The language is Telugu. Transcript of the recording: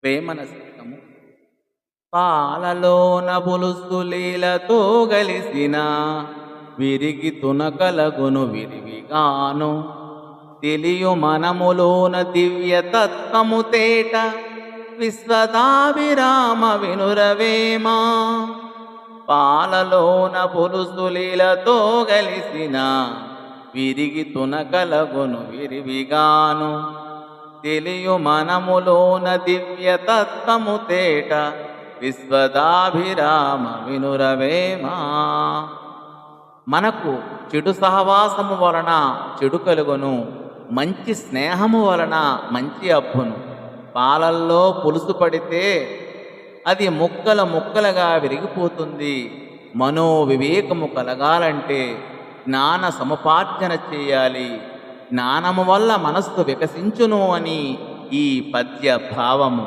వేమనసికము. పాలలోన పులుసు లీలతో గలిసిన విరిగి తునకలగును విరివిగాను తెలియు మనములోన దివ్యతత్వము తేట విశ్వదాభిరామ వినురవేమా. పాలలోన పులుసు లీలతో గలిసిన విరిగి తునకలగును విరివిగాను తెలియు మనములోన దివ్యతత్వము తేట విశ్వదాభిరామ వినురవేమా. మనకు చెడు సహవాసము వలన చెడు కలుగును, మంచి స్నేహము వలన మంచి అబ్బును. పాలల్లో పులుసు పడితే అది ముక్కల ముక్కలుగా విరిగిపోతుంది. మనోవివేకము కలగాలంటే జ్ఞాన సముపార్జన చేయాలి. జ్ఞానము వల్ల మనస్సు వికసించును అని ఈ పద్య భావము.